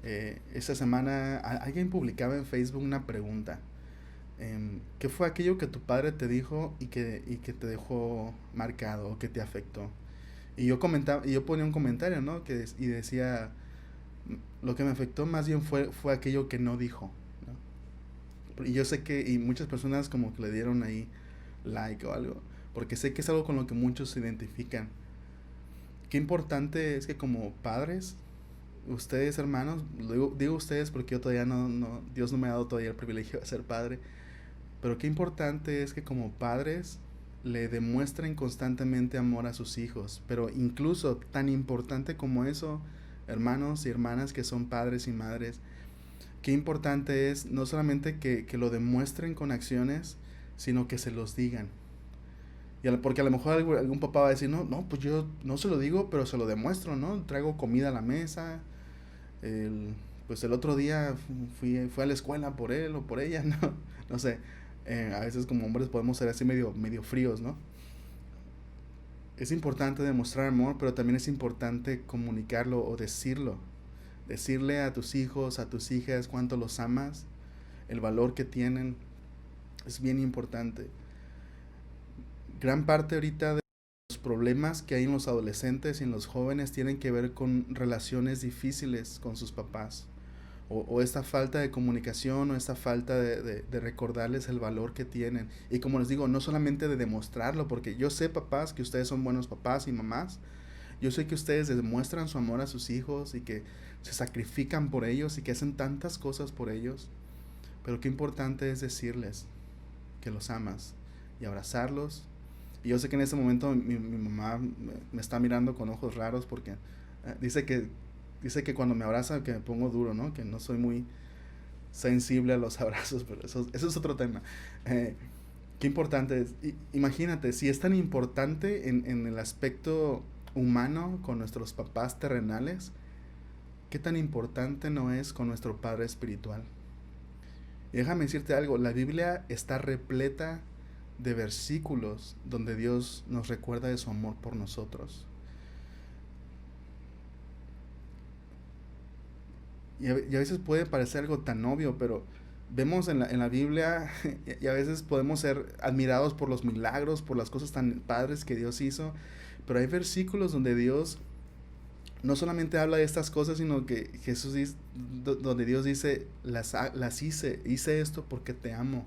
Esta semana alguien publicaba en Facebook una pregunta. ¿Qué fue aquello que tu padre te dijo y que te dejó marcado o que te afectó? Y yo comentaba, y yo ponía un comentario, ¿no? Y decía, lo que me afectó más bien fue aquello que no dijo, ¿no? Y yo sé que, y muchas personas como que le dieron ahí like o algo, porque sé que es algo con lo que muchos se identifican. Qué importante es que como padres, ustedes hermanos, digo ustedes porque yo todavía Dios no me ha dado todavía el privilegio de ser padre, pero qué importante es que como padres le demuestren constantemente amor a sus hijos. Pero incluso tan importante como eso, hermanos y hermanas que son padres y madres, qué importante es no solamente que lo demuestren con acciones, sino que se los digan. Porque a lo mejor algún papá va a decir, pues yo no se lo digo, pero se lo demuestro, ¿no? Traigo comida a la mesa, pues el otro día fui a la escuela por él o por ella, ¿no? No sé, a veces como hombres podemos ser así medio fríos, ¿no? Es importante demostrar amor, pero también es importante comunicarlo o decirlo. Decirle a tus hijos, a tus hijas cuánto los amas, el valor que tienen, es bien importante. Gran parte ahorita de los problemas que hay en los adolescentes y en los jóvenes tienen que ver con relaciones difíciles con sus papás, o esta falta de comunicación, o esta falta de recordarles el valor que tienen. Y como les digo, no solamente de demostrarlo, porque yo sé, papás, que ustedes son buenos papás y mamás. Yo sé que ustedes demuestran su amor a sus hijos y que se sacrifican por ellos y que hacen tantas cosas por ellos. Pero qué importante es decirles que los amas y abrazarlos. Y yo sé que en este momento mi mamá me está mirando con ojos raros porque dice que cuando me abraza que me pongo duro, ¿no? Que no soy muy sensible a los abrazos, pero eso es otro tema. Qué importante es. Imagínate, si es tan importante en el aspecto humano con nuestros papás terrenales, qué tan importante no es con nuestro Padre espiritual. Y déjame decirte algo, la Biblia está repleta de versículos donde Dios nos recuerda de su amor por nosotros. Y a veces puede parecer algo tan obvio, pero vemos en la Biblia y a veces podemos ser admirados por los milagros, por las cosas tan padres que Dios hizo, pero hay versículos donde Dios no solamente habla de estas cosas, sino que Jesús dice, donde Dios dice, las hice esto porque te amo.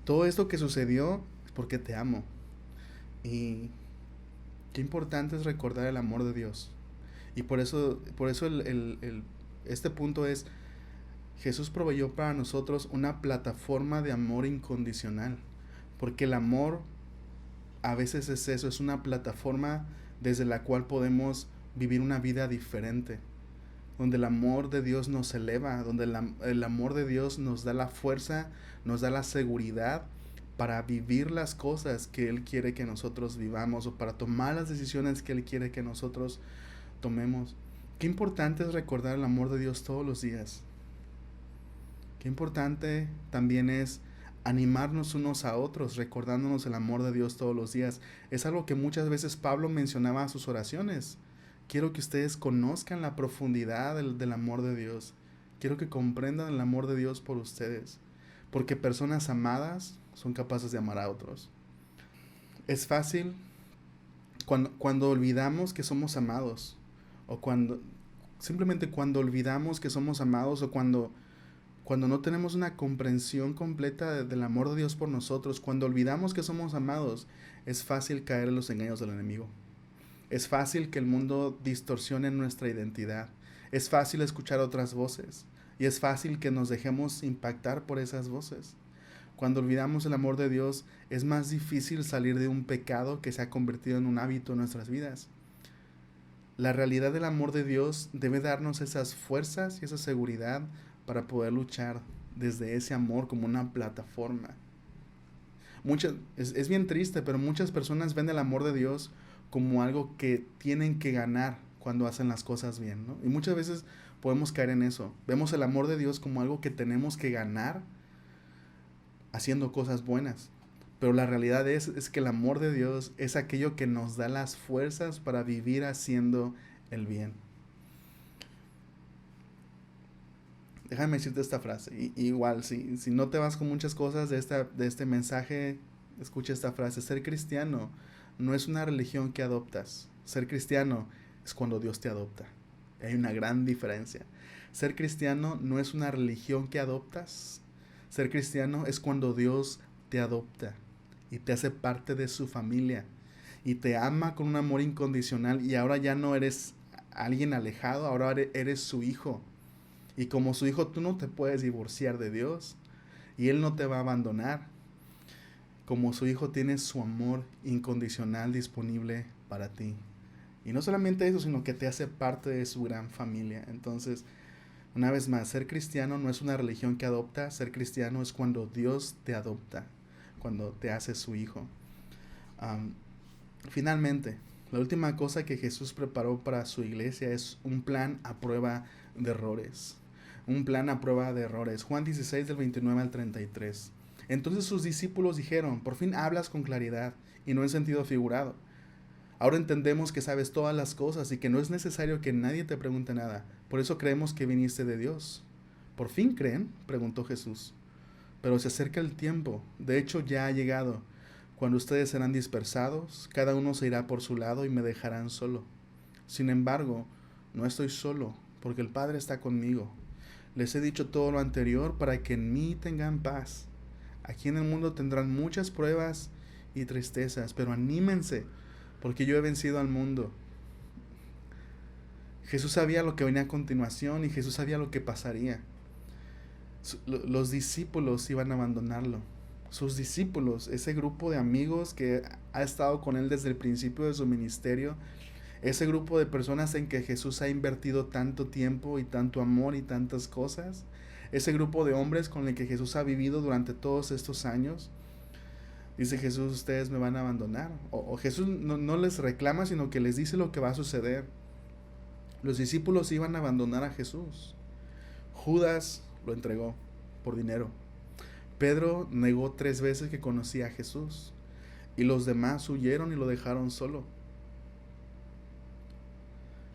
Todo esto que sucedió es porque te amo. Y qué importante es recordar el amor de Dios. Y por eso este punto es, Jesús proveyó para nosotros una plataforma de amor incondicional. Porque el amor a veces es eso, es una plataforma desde la cual podemos vivir una vida diferente. Donde el amor de Dios nos eleva, donde el amor de Dios nos da la fuerza, nos da la seguridad para vivir las cosas que Él quiere que nosotros vivamos, o para tomar las decisiones que Él quiere que nosotros tomemos. Qué importante es recordar el amor de Dios todos los días. Qué importante también es animarnos unos a otros, recordándonos el amor de Dios todos los días. Es algo que muchas veces Pablo mencionaba en sus oraciones, quiero que ustedes conozcan la profundidad del amor de Dios. Quiero que comprendan el amor de Dios por ustedes. Porque personas amadas son capaces de amar a otros. Es fácil cuando olvidamos que somos amados. O simplemente cuando olvidamos que somos amados, o cuando no tenemos una comprensión completa del amor de Dios por nosotros, cuando olvidamos que somos amados, es fácil caer en los engaños del enemigo. Es fácil que el mundo distorsione nuestra identidad. Es fácil escuchar otras voces. Y es fácil que nos dejemos impactar por esas voces. Cuando olvidamos el amor de Dios, es más difícil salir de un pecado que se ha convertido en un hábito en nuestras vidas. La realidad del amor de Dios debe darnos esas fuerzas y esa seguridad para poder luchar desde ese amor como una plataforma. Es bien triste, pero muchas personas ven el amor de Dios como algo que tienen que ganar cuando hacen las cosas bien, ¿no? Y muchas veces podemos caer en eso. Vemos el amor de Dios como algo que tenemos que ganar haciendo cosas buenas. Pero la realidad es que el amor de Dios es aquello que nos da las fuerzas para vivir haciendo el bien. Déjame decirte esta frase. Igual, si no te vas con muchas cosas de este mensaje, escucha esta frase. Ser cristiano no es una religión que adoptas. Ser cristiano es cuando Dios te adopta. Hay una gran diferencia. Ser cristiano no es una religión que adoptas. Ser cristiano es cuando Dios te adopta y te hace parte de su familia y te ama con un amor incondicional, y ahora ya no eres alguien alejado, ahora eres su hijo. Y como su hijo, tú no te puedes divorciar de Dios y Él no te va a abandonar. Como su hijo, tienes su amor incondicional disponible para ti. Y no solamente eso, sino que te hace parte de su gran familia. Entonces, una vez más, ser cristiano no es una religión que adopta. Ser cristiano es cuando Dios te adopta, cuando te hace su hijo. Finalmente, la última cosa que Jesús preparó para su iglesia es un plan a prueba de errores. Un plan a prueba de errores. Juan 16 del 29 al 33. Entonces sus discípulos dijeron: por fin hablas con claridad y no en sentido figurado. Ahora entendemos que sabes todas las cosas y que no es necesario que nadie te pregunte nada. Por eso creemos que viniste de Dios. ¿Por fin creen?, preguntó Jesús. Pero se acerca el tiempo, de hecho ya ha llegado, cuando ustedes serán dispersados, cada uno se irá por su lado y me dejarán solo. Sin embargo, no estoy solo, porque el Padre está conmigo. Les he dicho todo lo anterior para que en mí tengan paz. Aquí en el mundo tendrán muchas pruebas y tristezas, pero anímense, porque yo he vencido al mundo. Jesús sabía lo que venía a continuación y Jesús sabía lo que pasaría. Los discípulos iban a abandonarlo. Sus discípulos, ese grupo de amigos que ha estado con él desde el principio de su ministerio, ese grupo de personas en que Jesús ha invertido tanto tiempo y tanto amor y tantas cosas, ese grupo de hombres con el que Jesús ha vivido durante todos estos años, dice Jesús: ustedes me van a abandonar. O Jesús no les reclama, sino que les dice lo que va a suceder. Los discípulos iban a abandonar a Jesús. Judas lo entregó por dinero. Pedro negó 3 veces que conocía a Jesús. Y los demás huyeron y lo dejaron solo.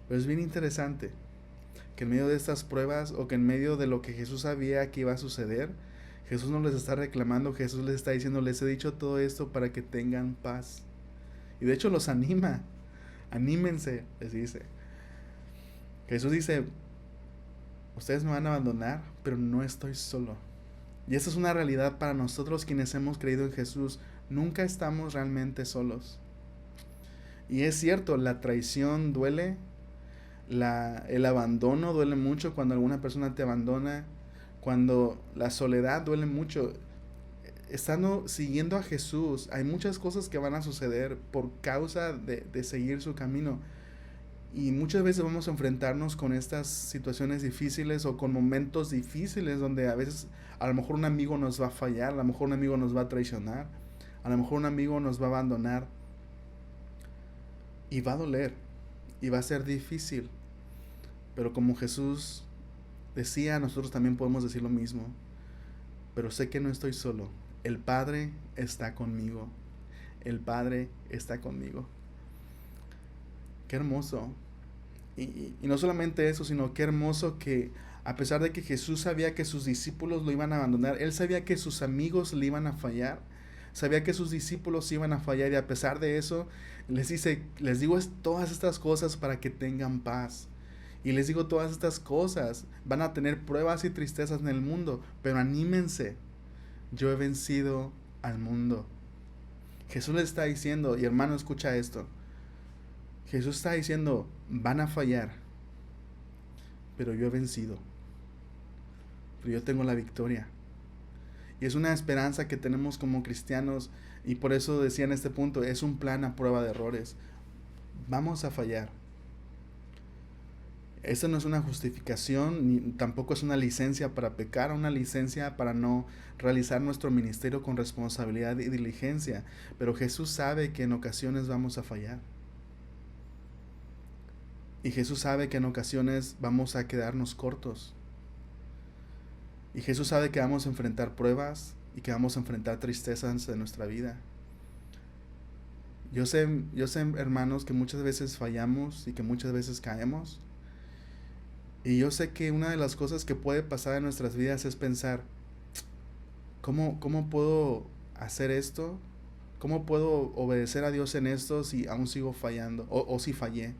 Pero es bien interesante que en medio de estas pruebas, o que en medio de lo que Jesús sabía que iba a suceder, Jesús no les está reclamando. Jesús les está diciendo: les he dicho todo esto para que tengan paz. Y de hecho los anima. Anímense, les dice. Jesús dice: ustedes me van a abandonar, pero no estoy solo. Y esa es una realidad para nosotros quienes hemos creído en Jesús. Nunca estamos realmente solos. Y es cierto, la traición duele, el abandono duele mucho cuando alguna persona te abandona, cuando la soledad duele mucho. Siguiendo a Jesús, hay muchas cosas que van a suceder por causa de seguir su camino. Y muchas veces vamos a enfrentarnos con estas situaciones difíciles o con momentos difíciles donde a veces a lo mejor un amigo nos va a fallar, a lo mejor un amigo nos va a traicionar, a lo mejor un amigo nos va a abandonar. Y va a doler, y va a ser difícil. Pero como Jesús decía, nosotros también podemos decir lo mismo. Pero sé que no estoy solo. El Padre está conmigo. El Padre está conmigo. Qué hermoso. Y no solamente eso, sino qué hermoso que a pesar de que Jesús sabía que sus discípulos lo iban a abandonar, él sabía que sus amigos le iban a fallar, sabía que sus discípulos iban a fallar y a pesar de eso les dice, les digo todas estas cosas para que tengan paz. Y les digo todas estas cosas, van a tener pruebas y tristezas en el mundo, pero anímense, yo he vencido al mundo. Jesús le está diciendo, y hermano, escucha esto. Jesús está diciendo, van a fallar, pero yo he vencido. Pero yo tengo la victoria. Y es una esperanza que tenemos como cristianos, y por eso decía en este punto, es un plan a prueba de errores. Vamos a fallar. Esta no es una justificación, ni tampoco es una licencia para pecar, una licencia para no realizar nuestro ministerio con responsabilidad y diligencia. Pero Jesús sabe que en ocasiones vamos a fallar. Y Jesús sabe que en ocasiones vamos a quedarnos cortos. Y Jesús sabe que vamos a enfrentar pruebas y que vamos a enfrentar tristezas de nuestra vida. Yo sé, hermanos, que muchas veces fallamos y que muchas veces caemos. Y yo sé que una de las cosas que puede pasar en nuestras vidas es pensar, ¿cómo puedo hacer esto? ¿Cómo puedo obedecer a Dios en esto si aún sigo fallando? O si fallé.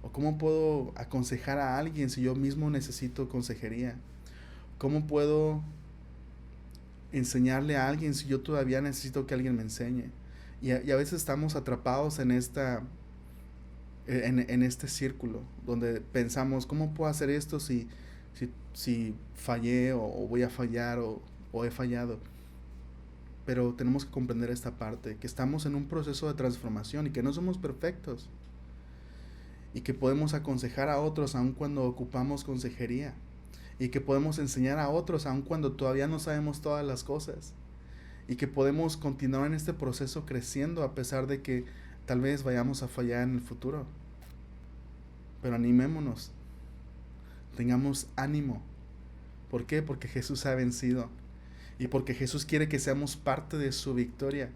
¿O cómo puedo aconsejar a alguien si yo mismo necesito consejería? ¿Cómo puedo enseñarle a alguien si yo todavía necesito que alguien me enseñe? Y a veces estamos atrapados en este círculo donde pensamos, ¿cómo puedo hacer esto si fallé o voy a fallar o he fallado? Pero tenemos que comprender esta parte, que estamos en un proceso de transformación y que no somos perfectos. Y que podemos aconsejar a otros aun cuando ocupamos consejería. Y que podemos enseñar a otros aun cuando todavía no sabemos todas las cosas. Y que podemos continuar en este proceso creciendo a pesar de que tal vez vayamos a fallar en el futuro. Pero animémonos. Tengamos ánimo. ¿Por qué? Porque Jesús ha vencido. Y porque Jesús quiere que seamos parte de su victoria.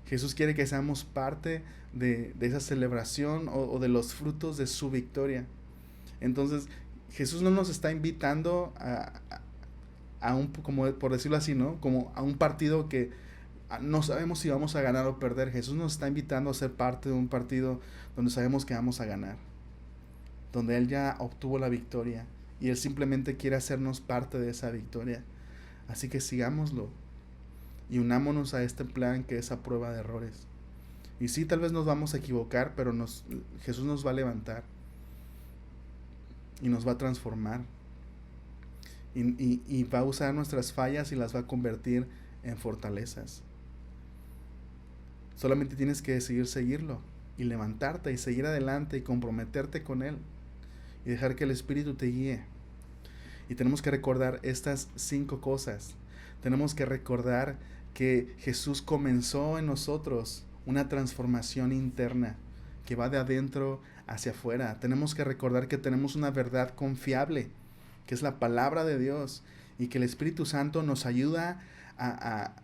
Jesús quiere que seamos parte de esa celebración o de los frutos de su victoria. Entonces, Jesús no nos está invitando a un, como por decirlo así, ¿no? Como a un partido que no sabemos si vamos a ganar o perder. Jesús nos está invitando a ser parte de un partido donde sabemos que vamos a ganar. Donde Él ya obtuvo la victoria. Y Él simplemente quiere hacernos parte de esa victoria. Así que sigámoslo. Y unámonos a este plan que es a prueba de errores. Y sí, tal vez nos vamos a equivocar, pero Jesús nos va a levantar. Y nos va a transformar. Y va a usar nuestras fallas y las va a convertir en fortalezas. Solamente tienes que decidir seguirlo. Y levantarte y seguir adelante y comprometerte con Él. Y dejar que el Espíritu te guíe. Y tenemos que recordar estas 5 cosas. Tenemos que recordar que Jesús comenzó en nosotros una transformación interna que va de adentro hacia afuera. Tenemos que recordar que tenemos una verdad confiable, que es la palabra de Dios, y que el Espíritu Santo nos ayuda a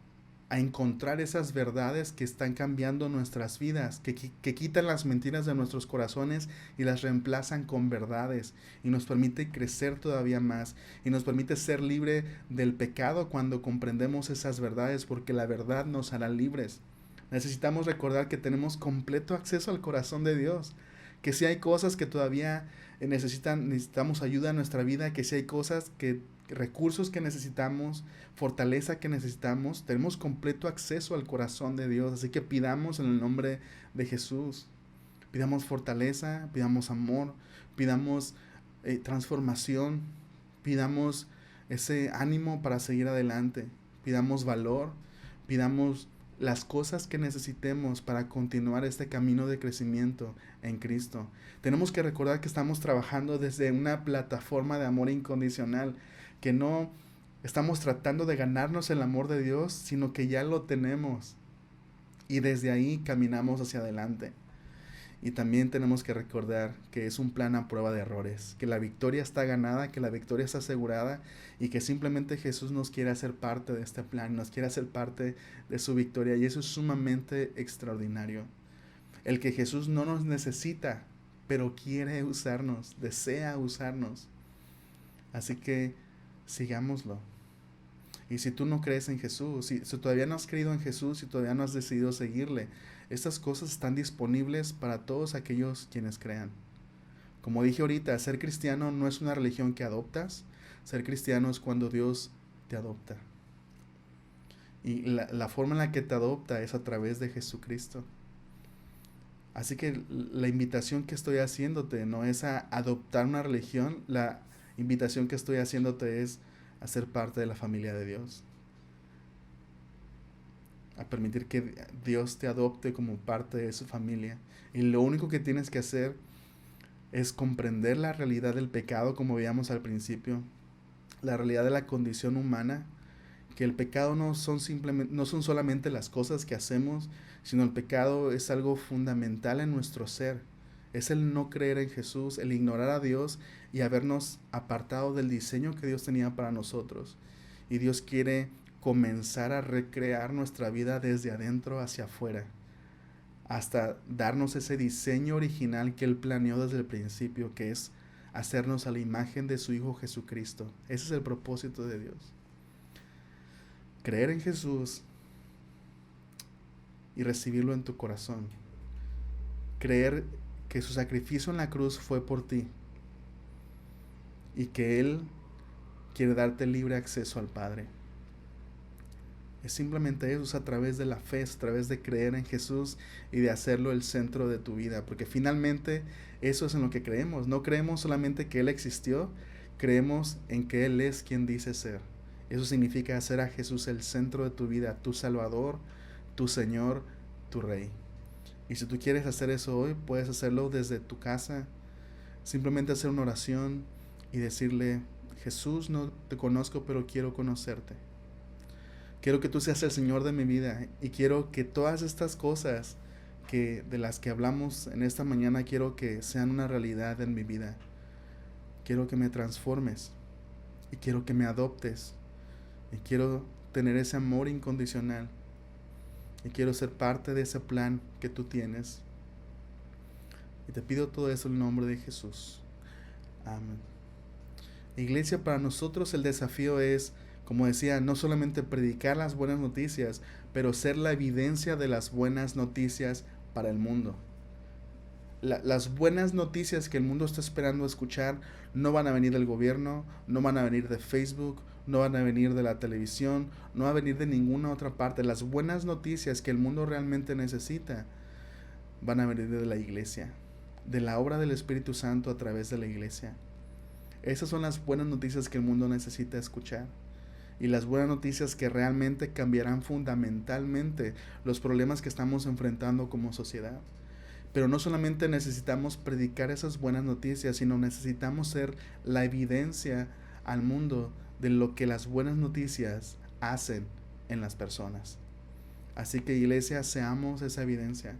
encontrar esas verdades que están cambiando nuestras vidas, que quitan las mentiras de nuestros corazones y las reemplazan con verdades, y nos permite crecer todavía más, y nos permite ser libre del pecado cuando comprendemos esas verdades, porque la verdad nos hará libres. Necesitamos recordar que tenemos completo acceso al corazón de Dios, que si hay cosas que todavía necesitamos ayuda en nuestra vida, que si hay recursos que necesitamos, fortaleza que necesitamos, tenemos completo acceso al corazón de Dios. Así que pidamos en el nombre de Jesús. Pidamos fortaleza, pidamos amor, pidamos transformación, pidamos ese ánimo para seguir adelante, pidamos valor, pidamos las cosas que necesitemos para continuar este camino de crecimiento en Cristo. Tenemos que recordar que estamos trabajando desde una plataforma de amor incondicional, que no estamos tratando de ganarnos el amor de Dios, sino que ya lo tenemos. Y desde ahí caminamos hacia adelante. Y también tenemos que recordar que es un plan a prueba de errores, que la victoria está ganada, que la victoria está asegurada y que simplemente Jesús nos quiere hacer parte de este plan, nos quiere hacer parte de su victoria, y eso es sumamente extraordinario. El que Jesús no nos necesita pero quiere usarnos, desea usarnos. Así que sigámoslo. Y si tú no crees en Jesús, si todavía no has creído en Jesús, si todavía no has decidido seguirle, estas cosas están disponibles para todos aquellos quienes crean. Como dije ahorita, ser cristiano no es una religión que adoptas, ser cristiano es cuando Dios te adopta. Y la forma en la que te adopta es a través de Jesucristo. Así que la invitación que estoy haciéndote no es a adoptar una religión, la invitación que estoy haciéndote es a ser parte de la familia de Dios. A permitir que Dios te adopte como parte de su familia. Y lo único que tienes que hacer es comprender la realidad del pecado, como veíamos al principio, la realidad de la condición humana, que el pecado no son solamente las cosas que hacemos, sino el pecado es algo fundamental en nuestro ser. Es el no creer en Jesús, el ignorar a Dios y habernos apartado del diseño que Dios tenía para nosotros. Y Dios quiere comenzar a recrear nuestra vida desde adentro hacia afuera, hasta darnos ese diseño original que Él planeó desde el principio, que es hacernos a la imagen de su Hijo Jesucristo. Ese es el propósito de Dios. Creer en Jesús y recibirlo en tu corazón. Creer que su sacrificio en la cruz fue por ti y que Él quiere darte libre acceso al Padre. Es simplemente eso, es a través de la fe, es a través de creer en Jesús y de hacerlo el centro de tu vida, porque finalmente eso es en lo que creemos. No creemos solamente que Él existió, creemos en que Él es quien dice ser. Eso significa hacer a Jesús el centro de tu vida, tu Salvador, tu Señor, tu Rey. Y si tú quieres hacer eso hoy, puedes hacerlo desde tu casa, simplemente hacer una oración y decirle: Jesús, no te conozco, pero quiero conocerte. Quiero que tú seas el Señor de mi vida y quiero que todas estas cosas de las que hablamos en esta mañana, quiero que sean una realidad en mi vida. Quiero que me transformes y quiero que me adoptes y quiero tener ese amor incondicional y quiero ser parte de ese plan que tú tienes. Y te pido todo eso en el nombre de Jesús. Amén. Iglesia, para nosotros el desafío es, como decía, no solamente predicar las buenas noticias, pero ser la evidencia de las buenas noticias para el mundo. Las buenas noticias que el mundo está esperando escuchar no van a venir del gobierno, no van a venir de Facebook, no van a venir de la televisión, no van a venir de ninguna otra parte. Las buenas noticias que el mundo realmente necesita van a venir de la iglesia, de la obra del Espíritu Santo a través de la iglesia. Esas son las buenas noticias que el mundo necesita escuchar. Y las buenas noticias que realmente cambiarán fundamentalmente los problemas que estamos enfrentando como sociedad. Pero no solamente necesitamos predicar esas buenas noticias, sino necesitamos ser la evidencia al mundo de lo que las buenas noticias hacen en las personas. Así que, iglesia, seamos esa evidencia.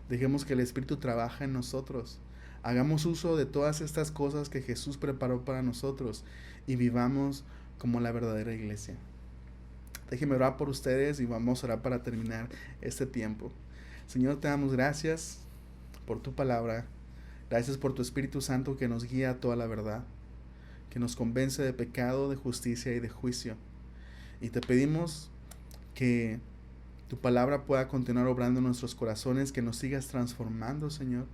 Dejemos que el Espíritu trabaje en nosotros. Hagamos uso de todas estas cosas que Jesús preparó para nosotros y vivamos como la verdadera iglesia. Déjenme orar por ustedes y vamos a orar para terminar este tiempo. Señor, te damos gracias por tu palabra. Gracias por tu Espíritu Santo que nos guía a toda la verdad, que nos convence de pecado, de justicia y de juicio. Y te pedimos que tu palabra pueda continuar obrando en nuestros corazones, que nos sigas transformando, Señor,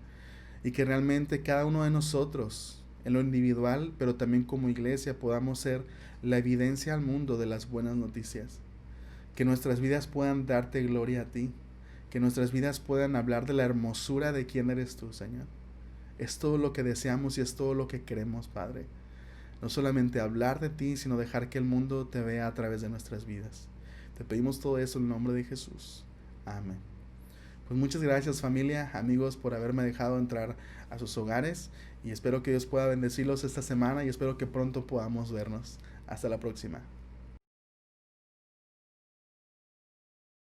y que realmente cada uno de nosotros, en lo individual, pero también como iglesia, podamos ser la evidencia al mundo de las buenas noticias. Que nuestras vidas puedan darte gloria a ti. Que nuestras vidas puedan hablar de la hermosura de quién eres tú, Señor. Es todo lo que deseamos y es todo lo que queremos, Padre. No solamente hablar de ti, sino dejar que el mundo te vea a través de nuestras vidas. Te pedimos todo eso en el nombre de Jesús. Amén. Pues muchas gracias, familia, amigos, por haberme dejado entrar a sus hogares y espero que Dios pueda bendecirlos esta semana y espero que pronto podamos vernos. Hasta la próxima.